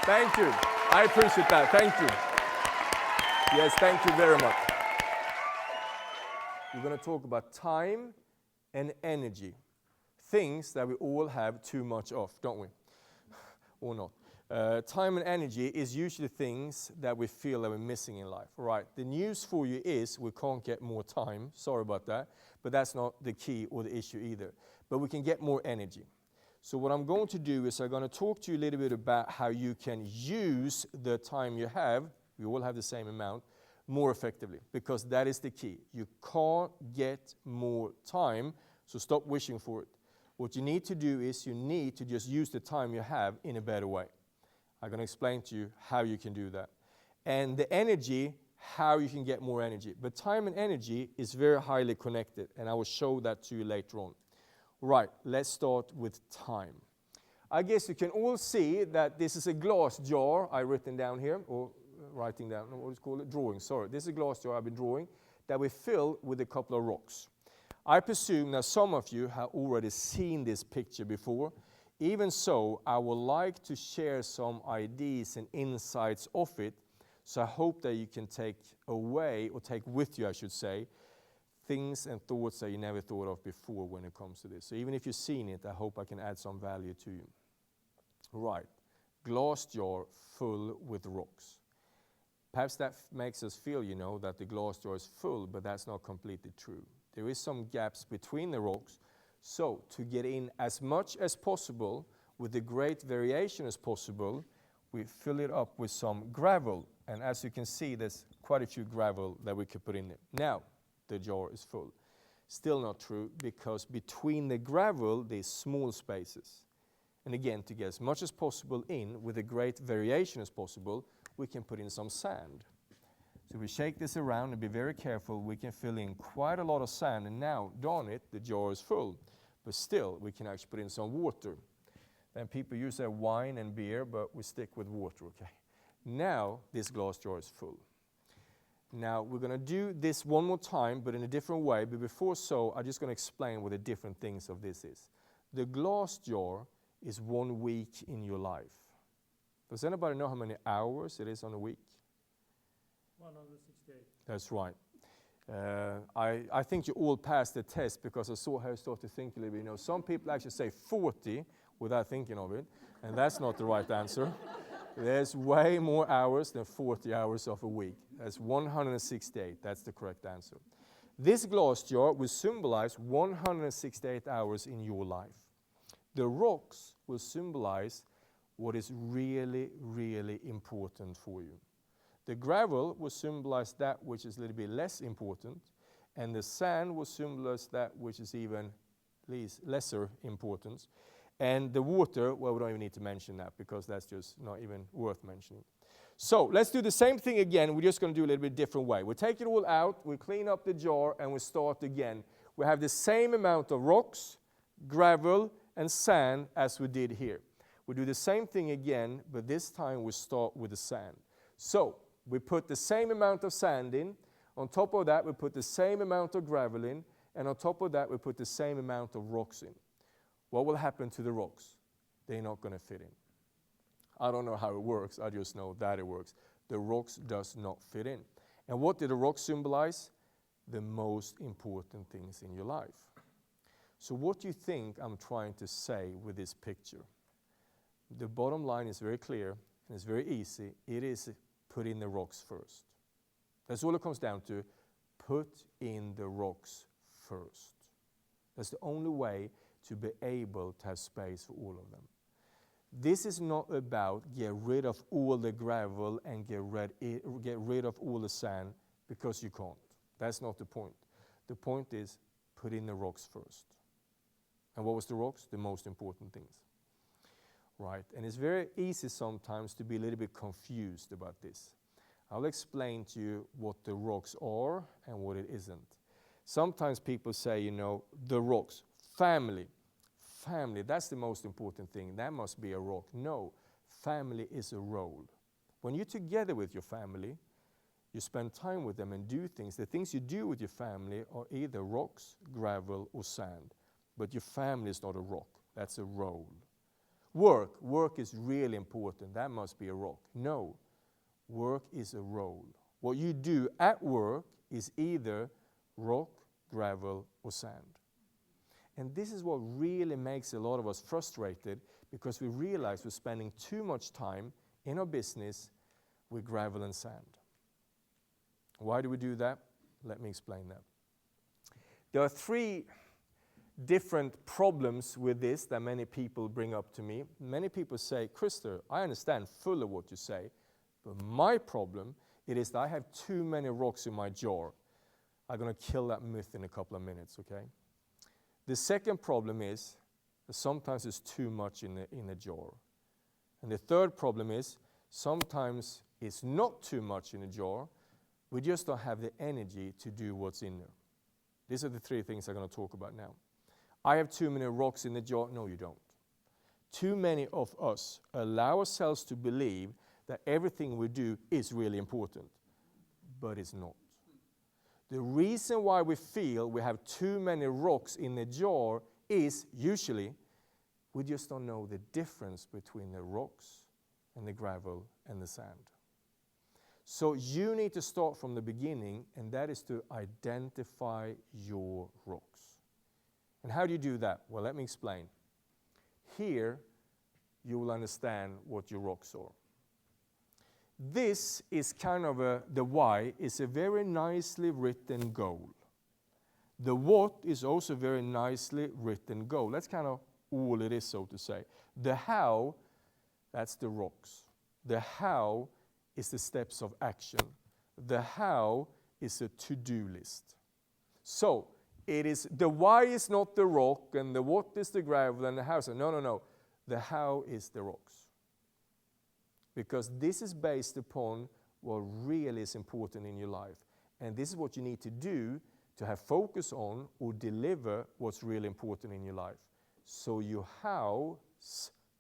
Thank you. I appreciate that. Thank you. Yes, thank you very much. We're going to talk about time and energy. Things that we all have too much of, don't we? Or not. Time and energy is usually things that we feel that we're missing in life. Right. The news for you is we can't get more time. Sorry about that. But that's not the key or the issue either. But we can get more energy. So what I'm going to do is I'm going to talk to you a little bit about how you can use the time you have, we all have the same amount, more effectively. Because that is the key. You can't get more time, so stop wishing for it. What you need to do is you need to just use the time you have in a better way. I'm going to explain to you how you can do that. And the energy, how you can get more energy. But time and energy is very highly connected, and I will show that to you later on. Right, let's start with time. I guess you can all see that this is a glass jar I've written down here, or writing down, what is it called? Drawing, sorry. This is a glass jar I've been drawing that we fill with a couple of rocks. I presume that some of you have already seen this picture before. Even so, I would like to share some ideas and insights of it, so I hope that you can take away, or take with you, I should say, things and thoughts that you never thought of before when it comes to this. So even if you've seen it, I hope I can add some value to you. Right, glass jar full with rocks. Perhaps that makes us feel, that the glass jar is full, but that's not completely true. There is some gaps between the rocks. So to get in as much as possible, with the great variation as possible, we fill it up with some gravel. And as you can see, there's quite a few gravel that we could put in there. Now, the jar is full. Still not true, because between the gravel, there's small spaces. And again, to get as much as possible in, with a great variation as possible, we can put in some sand. So we shake this around and be very careful. We can fill in quite a lot of sand, and now, darn it, the jar is full. But still, we can actually put in some water. Then people use their wine and beer, but we stick with water, okay? Now, this glass jar is full. Now, we're going to do this one more time, but in a different way. But before so, I'm just going to explain what the different things of this is. The glass jar is 1 week in your life. Does anybody know how many hours it is on a week? 168. That's right. I think you all passed the test, because I saw how you started to think a little bit. Some people actually say 40 without thinking of it, and that's not the right answer. There's way more hours than 40 hours of a week. That's 168. That's the correct answer. This glass jar will symbolize 168 hours in your life. The rocks will symbolize what is really, really important for you. The gravel will symbolize that which is a little bit less important, and the sand will symbolize that which is even lesser important. And the water, well, we don't even need to mention that, because that's just not even worth mentioning. So let's do the same thing again. We're just going to do a little bit different way. We'll take it all out, we'll clean up the jar, and we'll start again. We have the same amount of rocks, gravel, and sand as we did here. We'll do the same thing again, but this time we'll start with the sand. So we put the same amount of sand in. On top of that, we put the same amount of gravel in. And on top of that, we put the same amount of rocks in. What will happen to the rocks? They're not going to fit in. I don't know how it works. I just know that it works. The rocks does not fit in. And what did the rocks symbolize? The most important things in your life. So what do you think I'm trying to say with this picture? The bottom line is very clear, and it's very easy. It is put in the rocks first. That's all it comes down to. Put in the rocks first. That's the only way to be able to have space for all of them. This is not about get rid of all the gravel and get rid of all the sand, because you can't. That's not the point. The point is put in the rocks first. And what was the rocks? The most important things. Right, and it's very easy sometimes to be a little bit confused about this. I'll explain to you what the rocks are and what it isn't. Sometimes people say, the rocks, family, that's the most important thing. That must be a rock. No, family is a role. When you're together with your family, you spend time with them and do things. The things you do with your family are either rocks, gravel, or sand. But your family is not a rock. That's a role. Work is really important. That must be a rock. No, work is a role. What you do at work is either rock, gravel, or sand. And this is what really makes a lot of us frustrated, because we realize we're spending too much time in our business with gravel and sand. Why do we do that? Let me explain that. There are 3 different problems with this that many people bring up to me. Many people say, Christer, I understand fully what you say, but my problem it is that I have too many rocks in my jar. I'm going to kill that myth in a couple of minutes, okay? The second problem is that sometimes it's too much in a jar. And the third problem is sometimes it's not too much in a jar. We just don't have the energy to do what's in there. These are the 3 things I'm going to talk about now. I have too many rocks in the jar. No, you don't. Too many of us allow ourselves to believe that everything we do is really important, but it's not. The reason why we feel we have too many rocks in the jar is usually we just don't know the difference between the rocks and the gravel and the sand. So you need to start from the beginning, and that is to identify your rocks. And how do you do that? Well, let me explain. Here, you will understand what your rocks are. This is kind of the why is a very nicely written goal. The what is also very nicely written goal. That's kind of all it is, so to say. The how, that's the rocks. The how is the steps of action. The how is a to-do list. So, it is the why is not the rock, and the what is the gravel, and the how. No. The how is the rocks. Because this is based upon what really is important in your life. And this is what you need to do to have focus on or deliver what's really important in your life. So your how,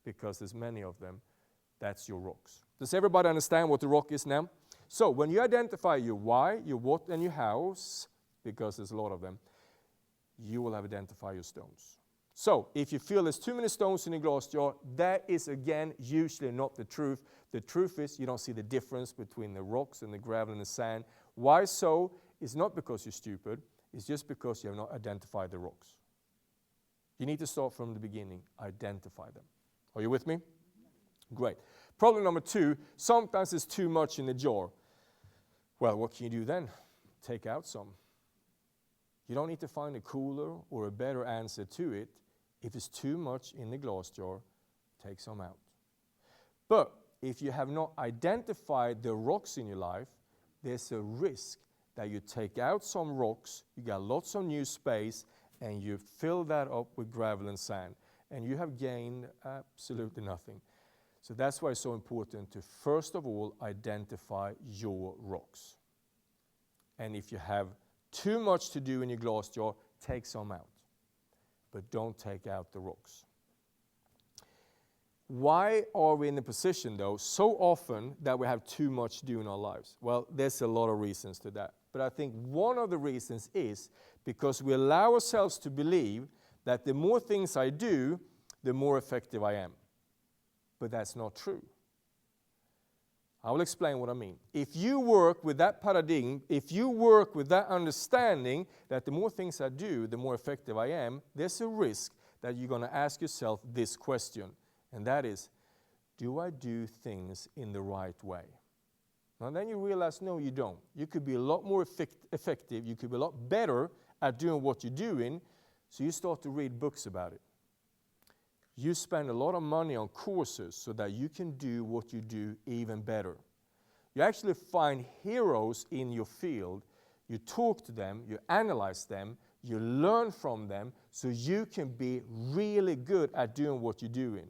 because there's many of them, that's your rocks. Does everybody understand what the rock is now? So when you identify your why, your what, and your hows, because there's a lot of them, you will have identified your stones. So if you feel there's too many stones in a glass jar, that is again usually not the truth. The truth is you don't see the difference between the rocks and the gravel and the sand. Why so? It's not because you're stupid. It's just because you have not identified the rocks. You need to start from the beginning. Identify them. Are you with me? Great. Problem number 2, sometimes there's too much in the jar. Well, what can you do then? Take out some. You don't need to find a cooler or a better answer to it. If it's too much in the glass jar, take some out. But if you have not identified the rocks in your life, there's a risk that you take out some rocks, you got lots of new space, and you fill that up with gravel and sand. And you have gained absolutely nothing. So that's why it's so important to, first of all, identify your rocks. And if you have too much to do in your glass jar, take some out. But don't take out the rocks. Why are we in the position, though, so often that we have too much to do in our lives? Well, there's a lot of reasons to that. But I think one of the reasons is because we allow ourselves to believe that the more things I do, the more effective I am. But that's not true. I will explain what I mean. If you work with that paradigm, if you work with that understanding that the more things I do, the more effective I am, there's a risk that you're going to ask yourself this question, and that is, do I do things in the right way? And then you realize, no, you don't. You could be a lot more effective, you could be a lot better at doing what you're doing, so you start to read books about it. You spend a lot of money on courses so that you can do what you do even better. You actually find heroes in your field. You talk to them, you analyze them, you learn from them so you can be really good at doing what you're doing.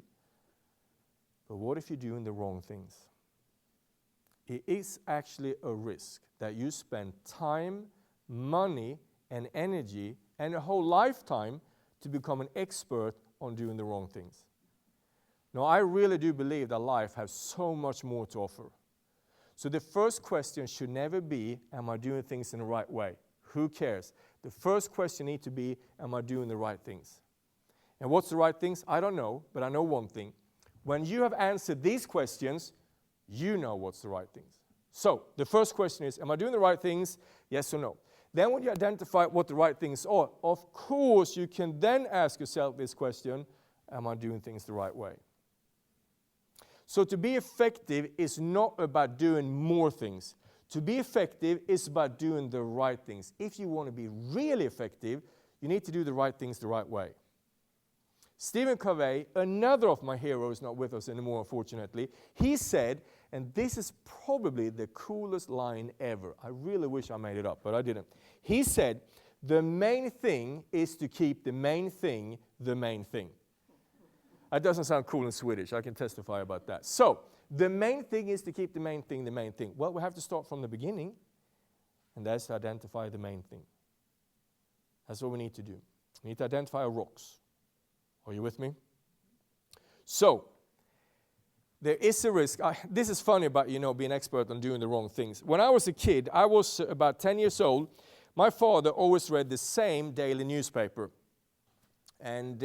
But what if you're doing the wrong things? It is actually a risk that you spend time, money, and energy and a whole lifetime to become an expert on doing the wrong things. Now, I really do believe that life has so much more to offer. So the first question should never be, am I doing things in the right way? Who cares? The first question needs to be, am I doing the right things? And what's the right things? I don't know, but I know one thing. When you have answered these questions, you know what's the right things. So, the first question is, am I doing the right things? Yes or no? Then when you identify what the right things are, of course you can then ask yourself this question, am I doing things the right way? So to be effective is not about doing more things. To be effective is about doing the right things. If you want to be really effective, you need to do the right things the right way. Stephen Covey, another of my heroes, not with us anymore unfortunately, he said, and this is probably the coolest line ever. I really wish I made it up, but I didn't. He said, the main thing is to keep the main thing the main thing. That doesn't sound cool in Swedish. I can testify about that. So, the main thing is to keep the main thing the main thing. Well, we have to start from the beginning, and that's to identify the main thing. That's what we need to do. We need to identify our rocks. Are you with me? So, there is a risk. This is funny about, being expert on doing the wrong things. When I was a kid, I was about 10 years old. My father always read the same daily newspaper. And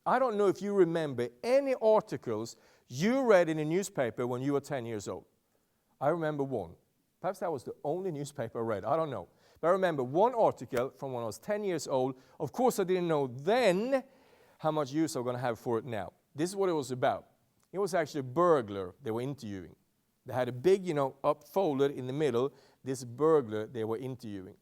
I don't know if you remember any articles you read in a newspaper when you were 10 years old. I remember one. Perhaps that was the only newspaper I read. I don't know. But I remember one article from when I was 10 years old. Of course, I didn't know then how much use I'm going to have for it now. This is what it was about. It was actually a burglar they were interviewing. They had a big, up folded in the middle, this burglar they were interviewing.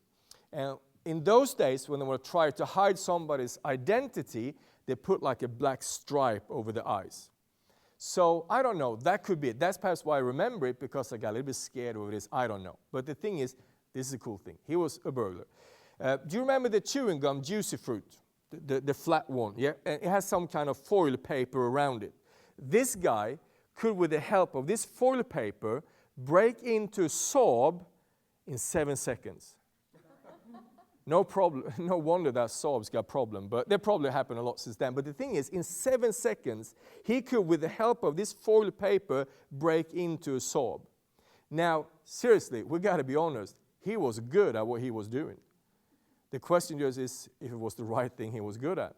And in those days, when they were trying to hide somebody's identity, they put like a black stripe over the eyes. So, I don't know, that could be it. That's perhaps why I remember it, because I got a little bit scared over this, I don't know. But the thing is, this is a cool thing. He was a burglar. Do you remember the chewing gum, Juicy Fruit? The flat one, yeah? And it has some kind of foil paper around it. This guy could, with the help of this foil paper, break into a Saab in 7 seconds. No problem. No wonder that Saab's got a problem, but that probably happened a lot since then. But the thing is, in 7 seconds, he could, with the help of this foil paper, break into a Saab. Now, seriously, we got to be honest. He was good at what he was doing. The question just is if it was the right thing he was good at.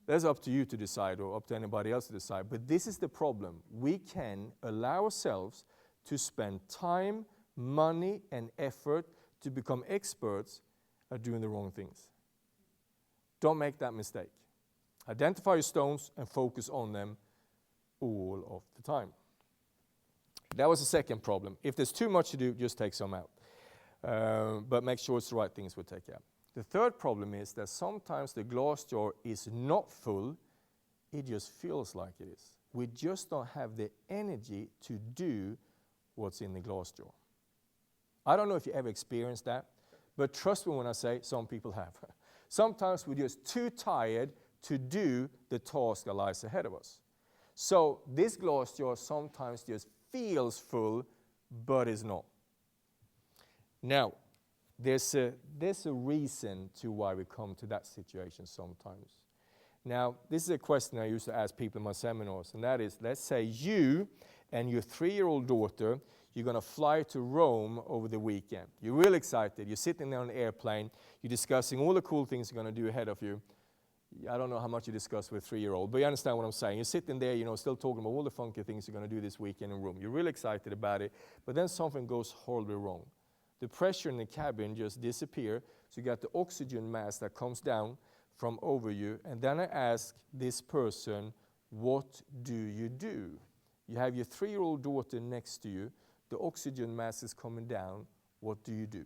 That's up to you to decide, or up to anybody else to decide. But this is the problem. We can allow ourselves to spend time, money, and effort to become experts at doing the wrong things. Don't make that mistake. Identify your stones and focus on them all of the time. That was the second problem. If there's too much to do, just take some out. But make sure it's the right things we take out. The third problem is that sometimes the glass jar is not full, it just feels like it is. We just don't have the energy to do what's in the glass jar. I don't know if you ever experienced that, but trust me when I say some people have. Sometimes we're just too tired to do the task that lies ahead of us. So this glass jar sometimes just feels full, but is not. Now, there's a reason to why we come to that situation sometimes. Now, this is a question I used to ask people in my seminars, and that is, let's say you and your 3-year-old daughter, you're going to fly to Rome over the weekend. You're really excited. You're sitting there on an airplane. You're discussing all the cool things you're going to do ahead of you. I don't know how much you discuss with a 3-year-old, but you understand what I'm saying. You're sitting there, still talking about all the funky things you're going to do this weekend in Rome. You're really excited about it, but then something goes horribly wrong. The pressure in the cabin just disappears, so you got the oxygen mask that comes down from over you, and then I ask this person, what do? You have your 3-year-old daughter next to you, the oxygen mask is coming down, what do you do?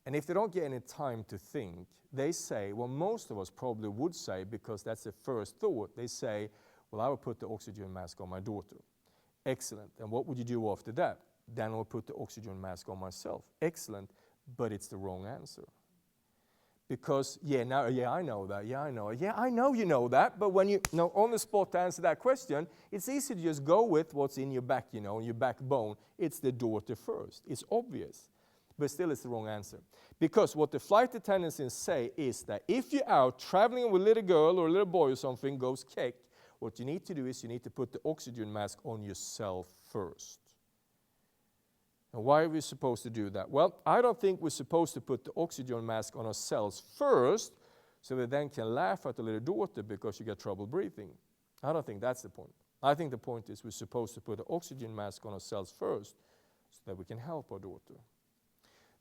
And if they don't get any time to think, they say, well, most of us probably would say, because that's the first thought, they say, well, I will put the oxygen mask on my daughter. Excellent. And what would you do after that? Then I'll put the oxygen mask on myself. Excellent, but it's the wrong answer. Because, I know that, I know you know that, but when you on the spot to answer that question, it's easy to just go with what's in your back, in your backbone. It's the daughter first. It's obvious, but still it's the wrong answer. Because what the flight attendants say is that if you're out traveling with a little girl or a little boy or something goes kick, what you need to do is you need to put the oxygen mask on yourself first. And why are we supposed to do that? Well, I don't think we're supposed to put the oxygen mask on ourselves first so we then can laugh at the little daughter because she got trouble breathing. I don't think that's the point. I think the point is we're supposed to put an oxygen mask on ourselves first so that we can help our daughter.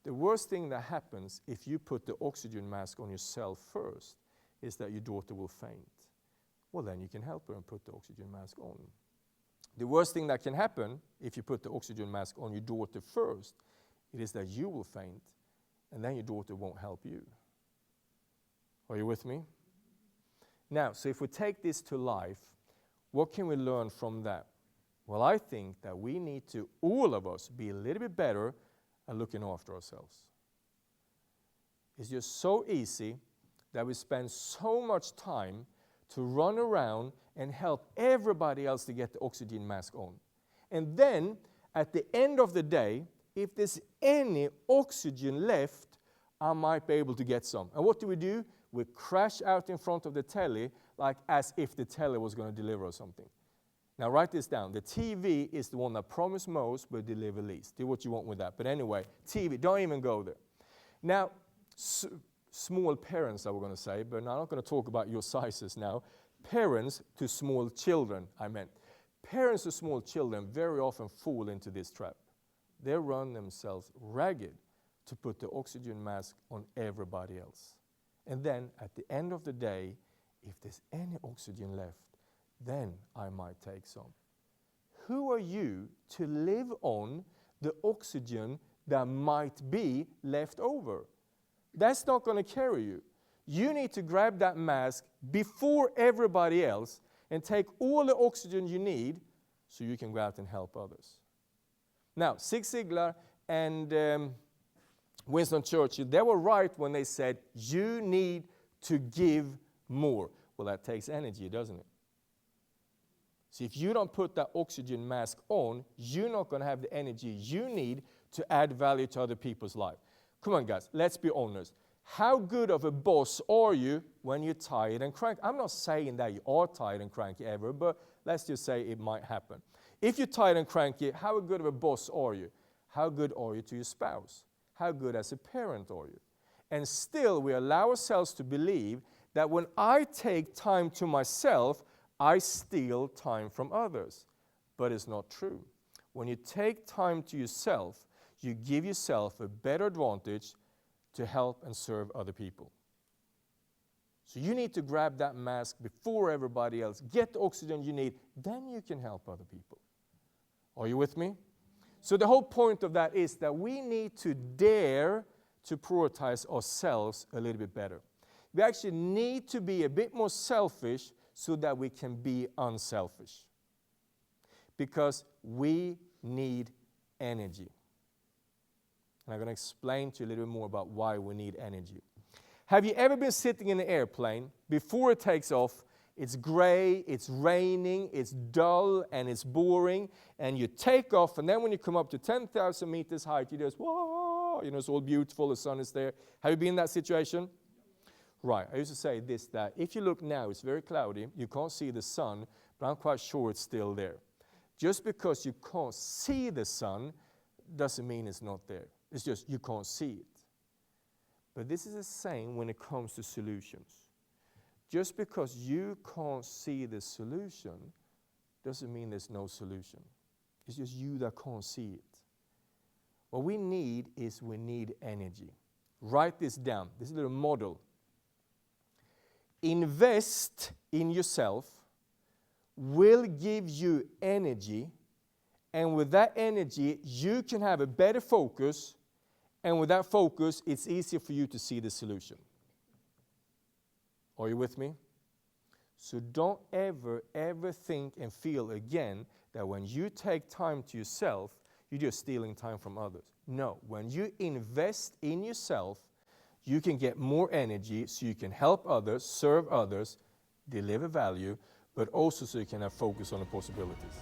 The worst thing that happens if you put the oxygen mask on yourself first is that your daughter will faint. Well, then you can help her and put the oxygen mask on. The worst thing that can happen if you put the oxygen mask on your daughter first, it is that you will faint, and then your daughter won't help you. Are you with me? Now, so if we take this to life, what can we learn from that? Well, I think that we need to, all of us, be a little bit better at looking after ourselves. It's just so easy that we spend so much time to run around and help everybody else to get the oxygen mask on. And then, at the end of the day, if there's any oxygen left, I might be able to get some. And what do? We crash out in front of the telly like as if the telly was going to deliver us something. Now write this down. The TV is the one that promised most but deliver least. Do what you want with that. But anyway, TV, don't even go there. Now, small parents, I was going to say, but I'm not going to talk about your sizes now. Parents to small children, I meant. Parents to small children very often fall into this trap. They run themselves ragged to put the oxygen mask on everybody else. And then, at the end of the day, if there's any oxygen left, then I might take some. Who are you to live on the oxygen that might be left over? That's not going to carry you. You need to grab that mask before everybody else and take all the oxygen you need so you can go out and help others. Now, Zig Ziglar and Winston Churchill, they were right when they said, you need to give more. Well, that takes energy, doesn't it? See, if you don't put that oxygen mask on, you're not going to have the energy you need to add value to other people's life. Come on, guys, let's be honest. How good of a boss are you when you're tired and cranky? I'm not saying that you are tired and cranky ever, but let's just say it might happen. If you're tired and cranky, how good of a boss are you? How good are you to your spouse? How good as a parent are you? And still, we allow ourselves to believe that when I take time to myself, I steal time from others. But it's not true. When you take time to yourself, you give yourself a better advantage to help and serve other people. So you need to grab that mask before everybody else. Get the oxygen you need, then you can help other people. Are you with me? So the whole point of that is that we need to dare to prioritize ourselves a little bit better. We actually need to be a bit more selfish so that we can be unselfish. Because we need energy. And I'm going to explain to you a little bit more about why we need energy. Have you ever been sitting in an airplane before it takes off? It's gray, it's raining, it's dull, and it's boring, and you take off, and then when you come up to 10,000 meters height, you just, whoa, it's all beautiful, the sun is there. Have you been in that situation? Right, I used to say this, that if you look now, it's very cloudy, you can't see the sun, but I'm quite sure it's still there. Just because you can't see the sun doesn't mean it's not there. It's just you can't see it. But this is the same when it comes to solutions. Just because you can't see the solution doesn't mean there's no solution. It's just you that can't see it. What we need is we need energy. Write this down. This is a little model. Invest in yourself will give you energy, and with that energy you can have a better focus, and with that focus it's easier for you to see the solution. Are you with me? So don't ever think and feel again that when you take time to yourself, you're just stealing time from others. No, when you invest in yourself, you can get more energy so you can help others, serve others, deliver value, but also so you can have focus on the possibilities.